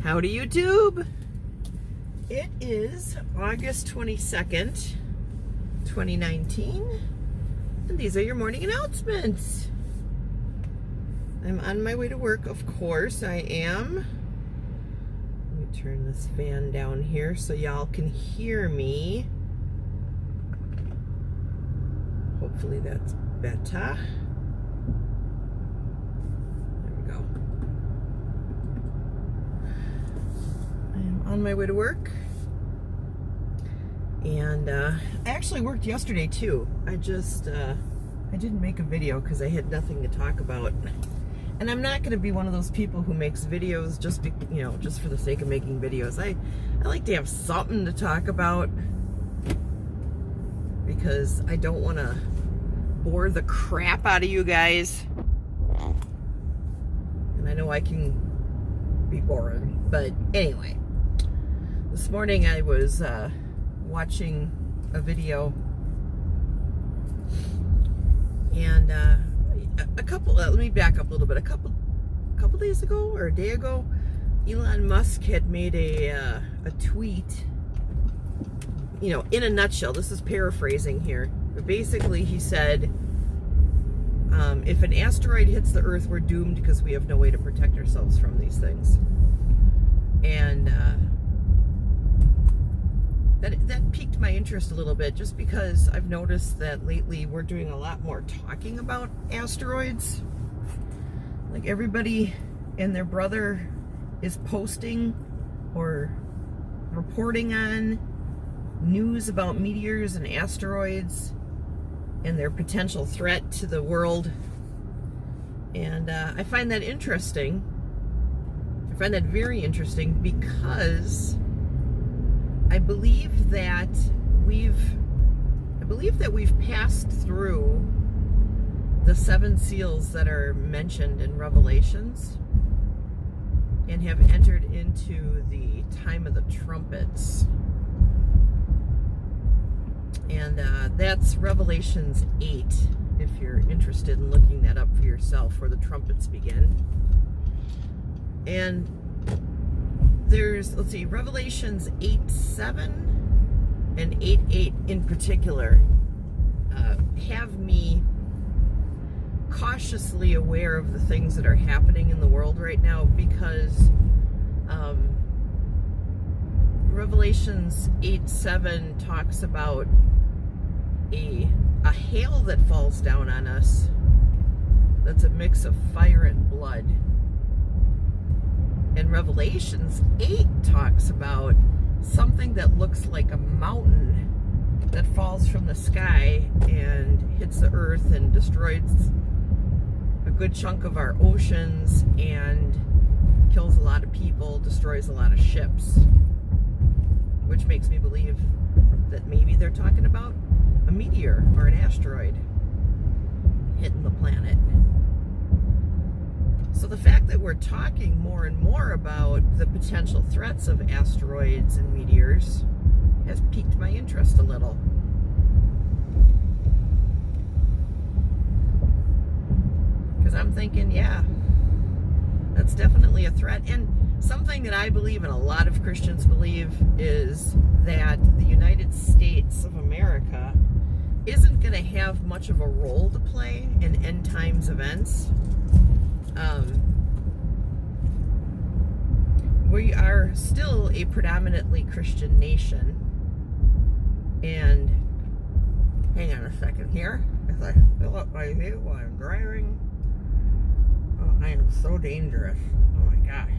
Howdy YouTube! It is August 22nd, 2019, and these are your morning announcements. I'm on my way to work, of course I am. Let me turn this fan down here so y'all can hear me. Hopefully that's better. On my way to work, and I actually worked yesterday too. I didn't make a video because I had nothing to talk about, and I'm not going to be one of those people who makes videos just for the sake of making videos. I like to have something to talk about because I don't want to bore the crap out of you guys, and I know I can be boring, but anyway. This morning I was watching a video, and let me back up a little bit. A couple days ago or a day ago, Elon Musk had made a tweet. In a nutshell, this is paraphrasing here, but basically he said, if an asteroid hits the Earth, we're doomed because we have no way to protect ourselves from these things. And that piqued my interest a little bit, just because I've noticed that lately we're doing a lot more talking about asteroids. Like, everybody and their brother is posting or reporting on news about meteors and asteroids and their potential threat to the world. And I find that interesting. I find that very interesting because I believe that we've passed through the 7 seals that are mentioned in Revelations and have entered into the time of the trumpets. And that's Revelations 8, if you're interested in looking that up for yourself, where the trumpets begin. And there's, let's see, Revelations 8:7 and 8:8 in particular have me cautiously aware of the things that are happening in the world right now, because Revelations 8:7 talks about a hail that falls down on us that's a mix of fire and blood. And Revelations 8 talks about something that looks like a mountain that falls from the sky and hits the earth and destroys a good chunk of our oceans and kills a lot of people, destroys a lot of ships. Which makes me believe that maybe they're talking about a meteor or an asteroid hitting the planet. So the fact that we're talking more and more about the potential threats of asteroids and meteors has piqued my interest a little. Because I'm thinking, yeah, that's definitely a threat. And something that I believe, and a lot of Christians believe, is that the United States of America isn't going to have much of a role to play in end times events. We are still a predominantly Christian nation, and hang on a second here as I fill up my view while I'm driving. Oh, I am so dangerous. Oh my gosh.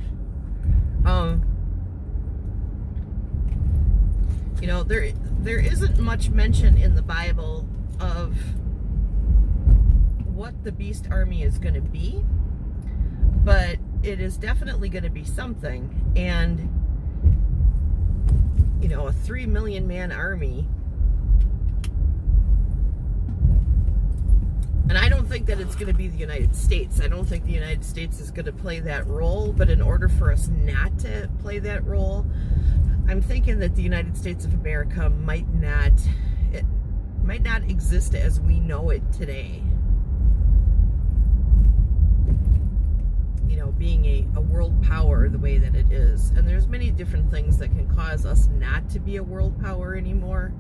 There isn't much mention in the Bible of what the beast army is going to be, but it is definitely going to be something. And a 3 million man army, and I don't think that it's going to be the United States. I don't think the United States is going to play that role, but in order for us not to play that role, I'm thinking that the United States of America might not exist as we know it today. Being a world power the way that it is. And there's many different things that can cause us not to be a world power anymore.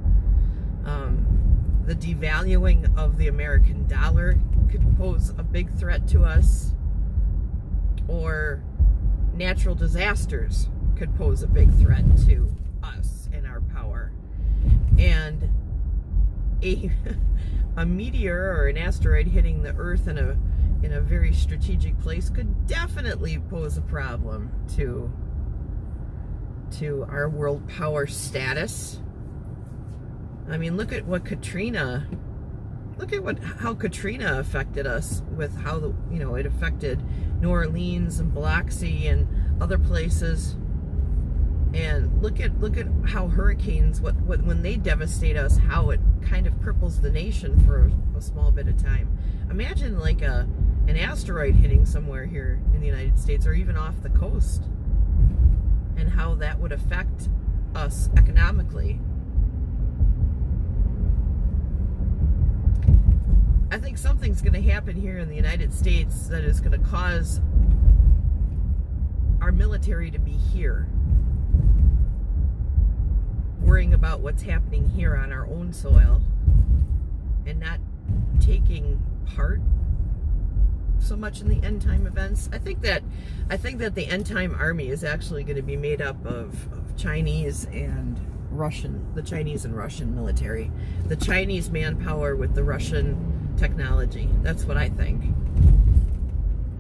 The devaluing of the American dollar could pose a big threat to us, or natural disasters could pose a big threat to us and our power. And a meteor or an asteroid hitting the Earth in a very strategic place could definitely pose a problem to our world power status. I mean, look at how Katrina affected us, with how it affected New Orleans and Biloxi and other places. And look at how hurricanes, when they devastate us, how it kind of cripples the nation for a small bit of time. Imagine like an asteroid hitting somewhere here in the United States, or even off the coast, and how that would affect us economically. I think something's going to happen here in the United States that is going to cause our military to be here, worrying about what's happening here on our own soil and not taking part so much in the end time events. I think that the end time army is actually going to be made up of Chinese and Russian, the Chinese and Russian military, the Chinese manpower with the Russian technology. That's what I think.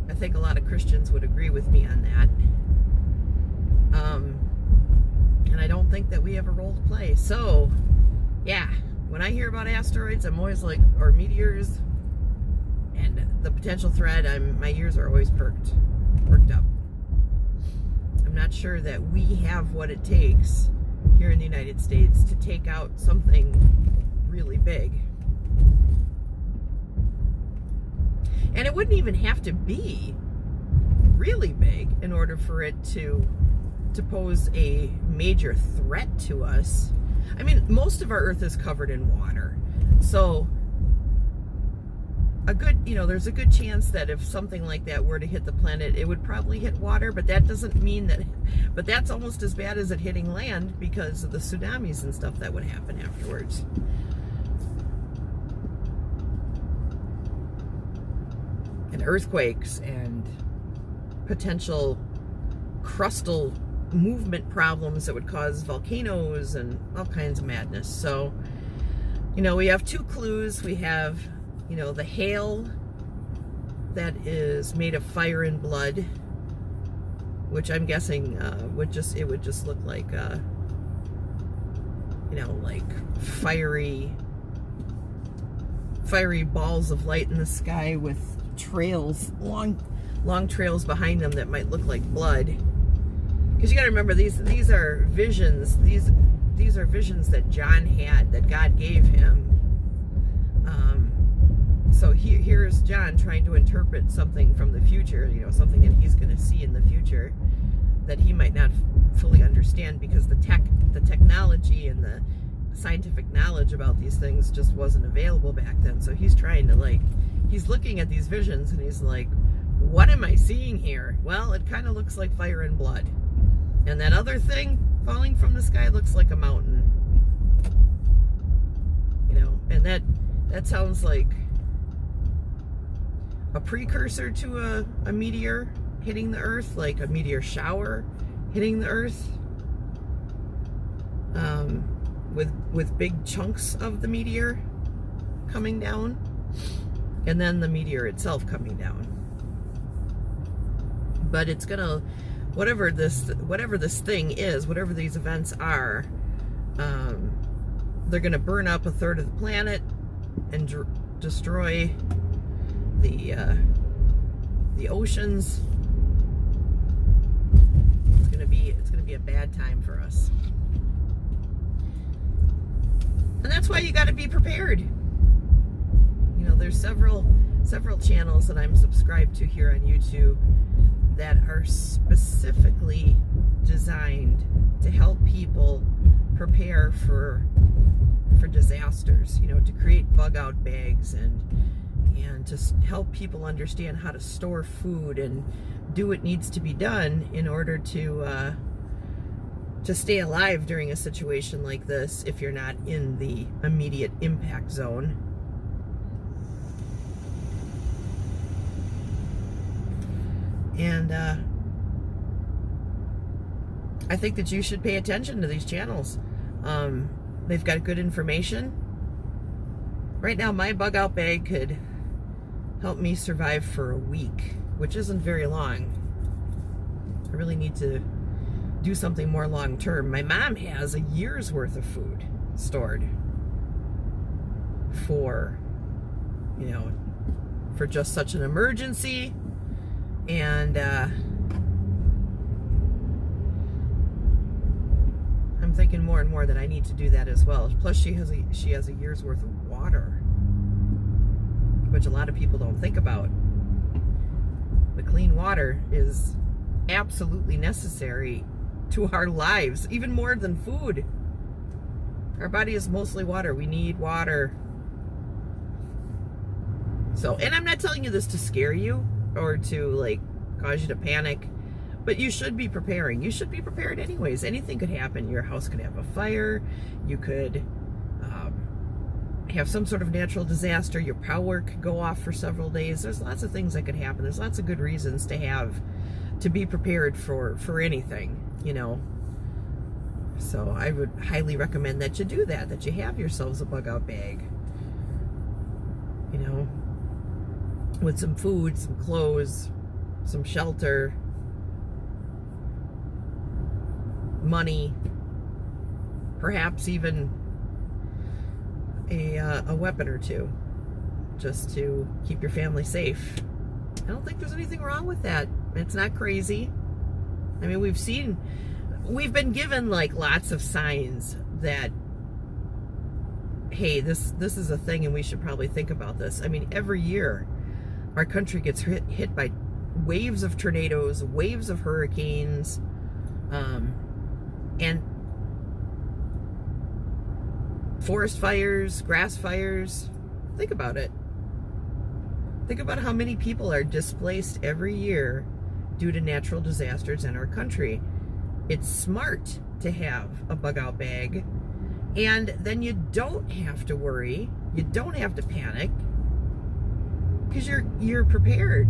I think a lot of Christians would agree with me on that. And I don't think that we have a role to play. So, yeah, when I hear about asteroids, I'm always like, or meteors, and the potential threat, my ears are always perked up. I'm not sure that we have what it takes here in the United States to take out something really big. And it wouldn't even have to be really big in order for it to pose a major threat to us. I mean, most of our Earth is covered in water. So there's a good chance that if something like that were to hit the planet, it would probably hit water, but that doesn't mean that, but that's almost as bad as it hitting land, because of the tsunamis and stuff that would happen afterwards. And earthquakes and potential crustal movement problems that would cause volcanoes and all kinds of madness. So, we have two clues. We have, the hail that is made of fire and blood, which I'm guessing would just look like, like fiery balls of light in the sky with trails, long trails behind them that might look like blood. Because you got to remember, these are visions. These are visions that John had, that God gave him. So here's John trying to interpret something from the future, something that he's going to see in the future that he might not fully understand, because the technology and the scientific knowledge about these things just wasn't available back then. So he's trying to he's looking at these visions and he's like, what am I seeing here? Well, it kind of looks like fire and blood. And that other thing falling from the sky looks like a mountain. And that sounds like a precursor to a meteor hitting the Earth, like a meteor shower hitting the Earth, with big chunks of the meteor coming down, and then the meteor itself coming down. But it's gonna, whatever this thing is, whatever these events are, they're gonna burn up a third of the planet and destroy the oceans. It's gonna be a bad time for us, and that's why you got to be prepared. There's several channels that I'm subscribed to here on YouTube that are specifically designed to help people prepare for disasters, to create bug out bags and and to help people understand how to store food and do what needs to be done in order to stay alive during a situation like this if you're not in the immediate impact zone. And I think that you should pay attention to these channels. They've got good information. Right now, my bug out bag could help me survive for a week, which isn't very long. I really need to do something more long term. My mom has a year's worth of food stored for, you know, for just such an emergency. And I'm thinking more and more that I need to do that as well. Plus, she has a year's worth of water, which a lot of people don't think about. But clean water is absolutely necessary to our lives, even more than food. Our body is mostly water. We need water. So, and I'm not telling you this to scare you or to like cause you to panic, but you should be preparing. You should be prepared anyways. Anything could happen. Your house could have a fire. You could have some sort of natural disaster. Your power could go off for several days. There's lots of things that could happen. There's lots of good reasons to be prepared for anything, you know. So I would highly recommend that you do that you have yourselves a bug out bag, you know, with some food, some clothes, some shelter, money, perhaps even a weapon or two, just to keep your family safe. I don't think there's anything wrong with that. It's not crazy. I mean, we've been given like lots of signs that, hey, this is a thing and we should probably think about this. I mean, every year our country gets hit by waves of tornadoes, waves of hurricanes, and forest fires, grass fires. Think about it. Think about how many people are displaced every year due to natural disasters in our country. It's smart to have a bug out bag, and then you don't have to worry, you don't have to panic, because you're prepared.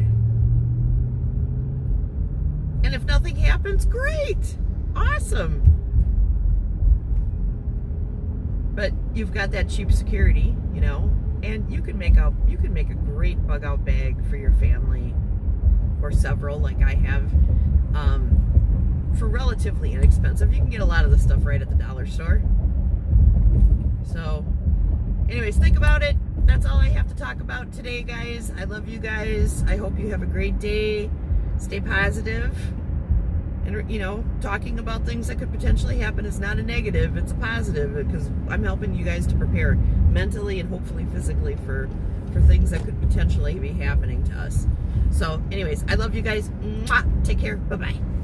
And if nothing happens, great, awesome. But you've got that cheap security, you know, and you can make a great bug out bag for your family, or several, like I have, for relatively inexpensive. You can get a lot of the stuff right at the dollar store. So anyways, think about it. That's all I have to talk about today, guys. I love you guys. I hope you have a great day. Stay positive. And, you know, talking about things that could potentially happen is not a negative, it's a positive, because I'm helping you guys to prepare mentally and hopefully physically for things that could potentially be happening to us. So anyways, I love you guys. Mwah! Take care. Bye-bye.